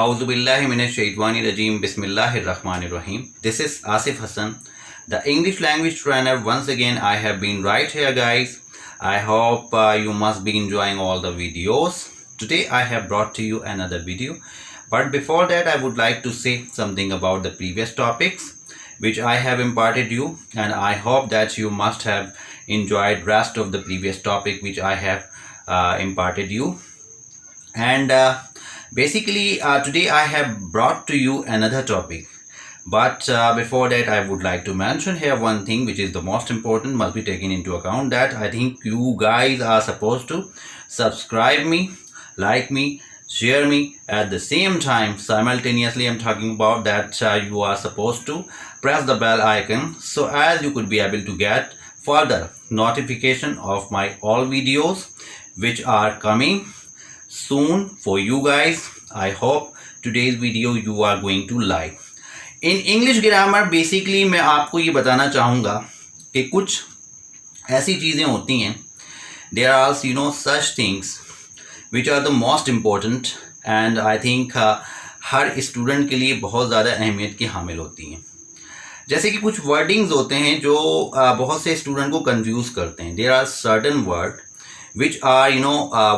Auzubillahiminashaitanirajim. Bismillahirrahmanirrahim. This is Asif Hassan, the English language trainer. Once again, I have been right here, guys. I hope you must be enjoying all the videos. Today, I have brought to you another video. But before that, I would like to say something about the previous topics which I have imparted you, and I hope that you must have enjoyed rest of the previous topic which I have imparted you. And basically today I have brought to you another topic, but before that I would like to mention here one thing which is the most important, must be taken into account, that I think you guys are supposed to subscribe me, like me, share me. At the same time, simultaneously I'm talking about that you are supposed to press the bell icon so as you could be able to get further notification of my all videos which are coming soon for you guys. I hope today's video you are going to like. In English grammar basically मैं आपको ये बताना चाहूँगा कि कुछ ऐसी चीज़ें होती हैं, there are such things which are the most important and I think her student के लिए बहुत ज़्यादा अहमियत की हामिल होती हैं. जैसे कि कुछ वर्डिंग्स होते हैं जो बहुत से स्टूडेंट को कंफ्यूज करते हैं. There are certain words which are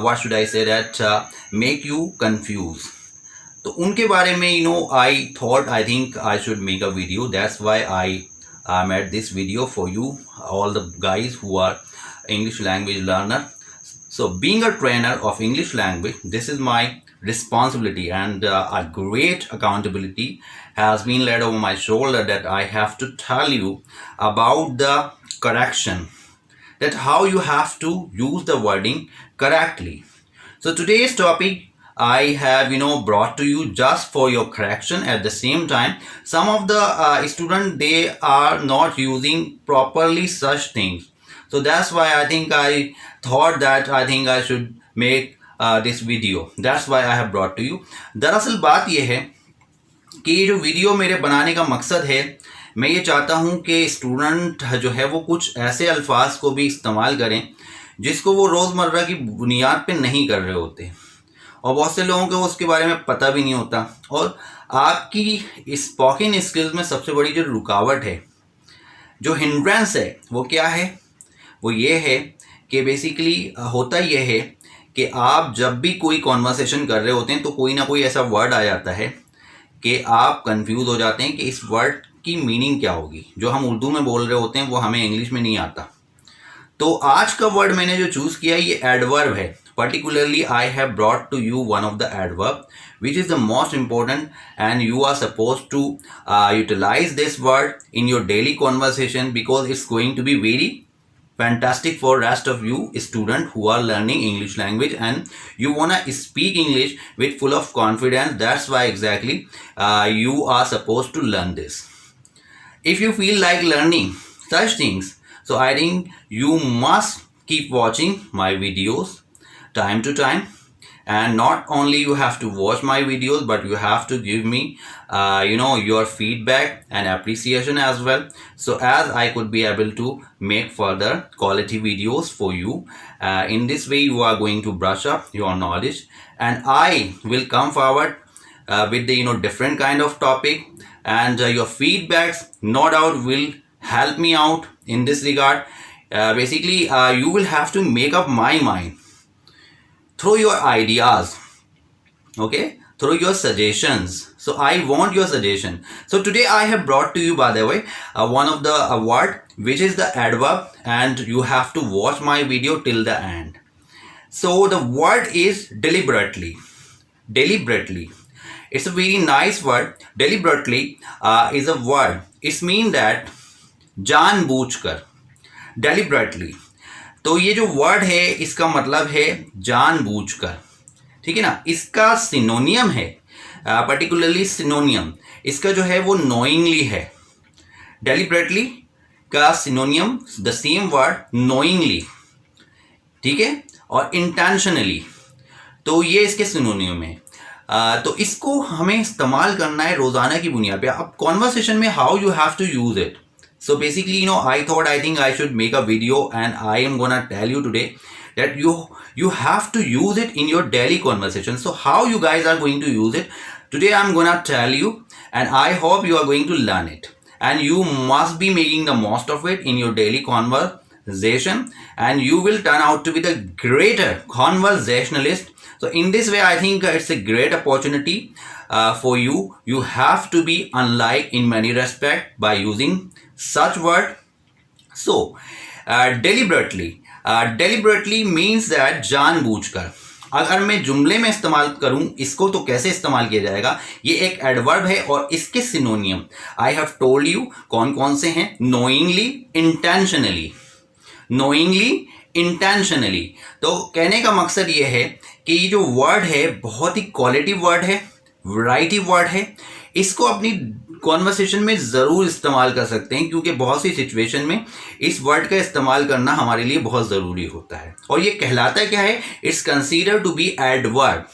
what should I say that make you confused. तो उनके बारे में I thought I think I should make a video. That's why I made this video for you, all the guys who are English language learner. So being a trainer of English language, this is my responsibility, and a great accountability has been laid over my shoulder that I have to tell you about the correction, that how you have to use the wording correctly. So today's topic I have brought to you just for your correction. At the same time, some of the students, they are not using properly such things. So that's why I thought that I should make this video. That's why I have brought to you. दरअसल बात यह है कि ये जो video मेरे बनाने का मकसद है, मैं ये चाहता हूँ कि स्टूडेंट जो है वो कुछ ऐसे अल्फाज को भी इस्तेमाल करें जिसको वो रोज़मर्रा की बुनियाद पे नहीं कर रहे होते, और बहुत से लोगों को उसके बारे में पता भी नहीं होता. और आपकी स्पोकन स्किल्स में सबसे बड़ी जो रुकावट है, जो हिंड्रेंस है, वो क्या है? वो ये है कि बेसिकली होता ये है कि आप जब भी कोई कॉन्वर्सेशन कर रहे होते हैं तो कोई ना कोई ऐसा वर्ड आ जाता है कि आप कंफ्यूज हो जाते हैं कि इस वर्ड की मीनिंग क्या होगी. जो हम उर्दू में बोल रहे होते हैं वो हमें इंग्लिश में नहीं आता. तो आज का वर्ड मैंने जो चूज़ किया ये एडवर्ब है. Particularly I have brought to you one of the adverb which is the most important, and you are supposed to utilize this word in your daily conversation because it's going to be very fantastic for rest of you student who are learning English language and you wanna speak English with full of confidence. That's why exactly you are supposed to learn this. If you feel like learning such things, so I think you must keep watching my videos time to time. And not only you have to watch my videos, but you have to give me your feedback and appreciation as well, so as I could be able to make further quality videos for you. In this way you are going to brush up your knowledge, and I will come forward with the different kind of topic, and your feedbacks no doubt will help me out in this regard. Basically you will have to make up my mind through your ideas, okay, through your suggestions. So I want your suggestion. So today I have brought to you, by the way, one of the word which is the adverb, and you have to watch my video till the end. So the word is deliberately. Deliberately, it's a very nice word. Deliberately is a word. It means that जानबूझकर. Deliberately, तो ये जो word है इसका मतलब है जानबूझकर, ठीक है ना. इसका सिनोनियम है, पर्टिकुलरली सिनोनियम इसका जो है वो नोइंगली है. डेलिबरेटली का सिनोनियम द सेम वर्ड नोइंगली, ठीक है, और इंटेंशनली, तो ये इसके सिनोनियम है. तो इसको हमें इस्तेमाल करना है रोज़ाना की बुनियाद पे. अब कॉन्वर्सेशन में how you have to use it. So basically, I thought I think I should make a video, and I am gonna tell you today that you have to use it in your daily conversation. So how you guys are going to use it? Today I'm gonna tell you, and I hope you are going to learn it, and you must be making the most of it in your daily conversation, and you will turn out to be the greater conversationalist. So in this way, I think it's a great opportunity for you. You have to be unlike in many respects by using such word. So deliberately means that जानबूझकर. अगर मैं जुमले में इस्तेमाल करूं इसको तो कैसे इस्तेमाल किया जाएगा, ये एक एडवर्ब है और इसके सिनोनियम आई हैव टोल्ड यू कौन कौन से हैं. Knowingly, intentionally. तो कहने का मकसद ये है कि ये जो वर्ड है बहुत ही क्वालिटी वर्ड है, वैरायटी वर्ड है. इसको अपनी कॉन्वर्सेशन में ज़रूर इस्तेमाल कर सकते हैं क्योंकि बहुत सी सिचुएशन में इस वर्ड का इस्तेमाल करना हमारे लिए बहुत ज़रूरी होता है. और ये कहलाता क्या है? It's consider to be adverb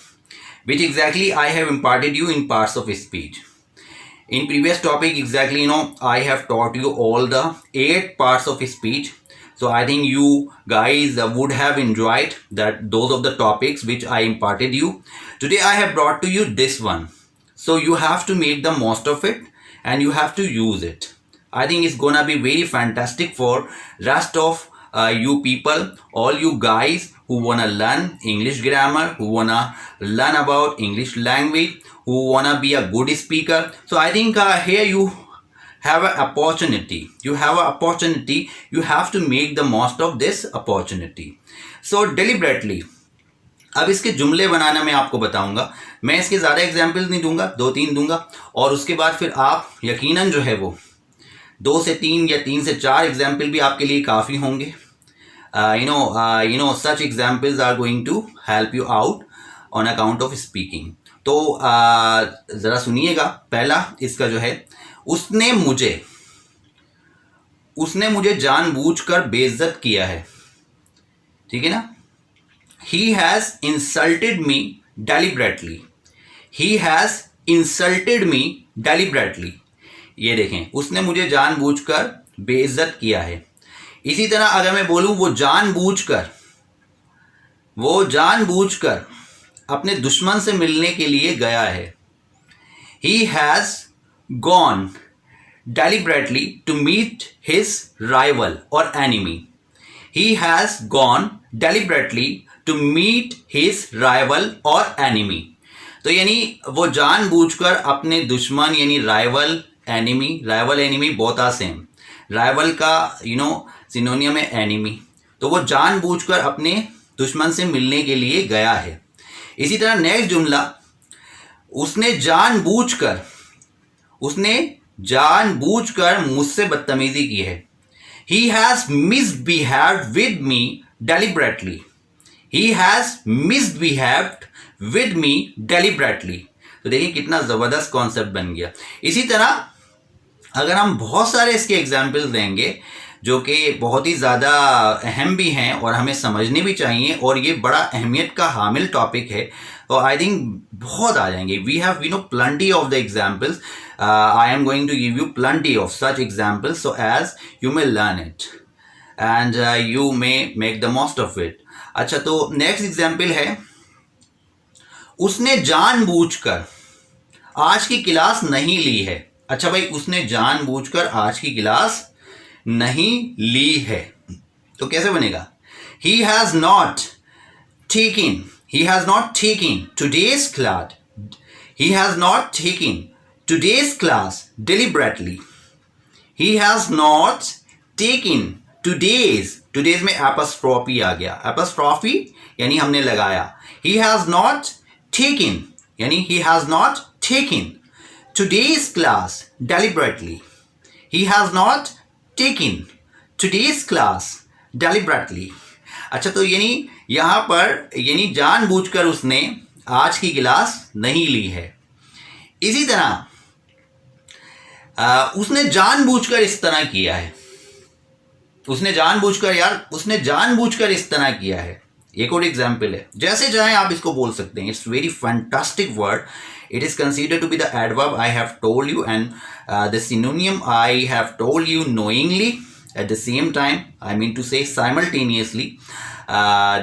which exactly I have imparted you in parts of speech. In previous topic, exactly, I have taught you all the 8 parts of speech. So I think you guys would have enjoyed those of the topics which I imparted you. Today I have brought to you this one. So you have to make the most of it and you have to use it. I think it's gonna be very fantastic for rest of you people, all you guys who wanna learn English grammar, who wanna learn about English language, who wanna be a good speaker. So I think here you have an opportunity. You have to make the most of this opportunity. So deliberately. अब इसके जुमले बनाना मैं आपको बताऊंगा. मैं इसके ज़्यादा examples नहीं दूंगा, 2-3 दूंगा और उसके बाद फिर आप यकीनन जो है वो 2 से 3 या 3 से 4 एग्जाम्पल भी आपके लिए काफ़ी होंगे. Such examples are going to help you out on account of speaking. तो ज़रा सुनिएगा. पहला इसका जो है, उसने मुझे जानबूझकर बेइज्जत किया है. ठीक है ना? He has insulted me deliberately. ये देखें, उसने मुझे जानबूझकर बेइज्जत किया है. इसी तरह अगर मैं बोलूं वो जानबूझकर अपने दुश्मन से मिलने के लिए गया है. He has gone deliberately to meet his rival or enemy. He has gone deliberately to meet his rival or enemy. तो यानी वो जानबूझकर अपने दुश्मन यानी rival enemy both are same. Rival का सिनोनियम है एनिमी. तो वो जानबूझकर अपने दुश्मन से मिलने के लिए गया है. इसी तरह नेक्स्ट जुमला, उसने जानबूझकर मुझसे बदतमीजी की है. He has misbehaved with me deliberately. तो देखिए कितना ज़बरदस्त कॉन्सेप्ट बन गया. इसी तरह अगर हम बहुत सारे इसके एग्जाम्पल्स देंगे जो कि बहुत ही ज़्यादा अहम भी हैं और हमें समझने भी चाहिए और ये बड़ा अहमियत का हामिल टॉपिक है, तो आई थिंक बहुत आ जाएंगे. We have plenty of the examples. I am going to give you plenty of such examples so as you may learn it and you may make the most of it. अच्छा, तो next example है, उसने जानबूझकर आज की class नहीं ली है. अच्छा भाई, उसने जानबूझकर आज की क्लास नहीं ली है तो कैसे बनेगा? He has not taken today's class deliberately. He has not taken today's में apostrophe आ गया. apostrophe यानी हमने लगाया. He has not taken यानी he has not taken today's class deliberately. He has not taken today's class deliberately. अच्छा, तो यानी यहाँ पर जानबूझकर उसने आज की क्लास नहीं ली है. इसी तरह उसने जानबूझकर इस तरह किया है. उसने जानबूझकर इस तरह किया है. एक और एग्जाम्पल है, जैसे चाहे आप इसको बोल सकते हैं. It's very fantastic word. It is considered to be the adverb I have told you, and the synonym I have told you knowingly. At the same time, I mean to say simultaneously,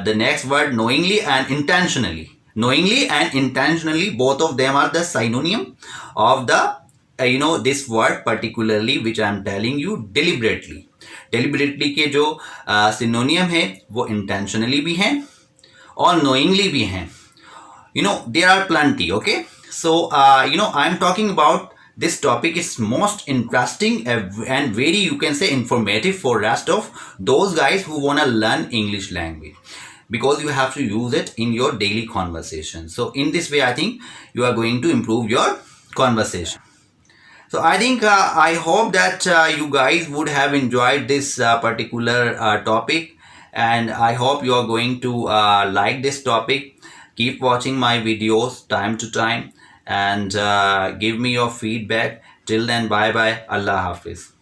the next word knowingly and intentionally. knowingly and intentionally, both of them are the synonym of the this word particularly which I am telling you, deliberately. Deliberately के जो synonym है वो intentionally भी हैं और knowingly भी हैं. There are plenty. Okay, so I'm talking about this topic is most interesting and very, you can say, informative for rest of those guys who want to learn English language, because you have to use it in your daily conversation. So in this way, I think you are going to improve your conversation. So I think I hope that you guys would have enjoyed this particular topic, and I hope you are going to like this topic. Keep watching my videos time to time and give me your feedback. Till then, bye bye. Allah Hafiz.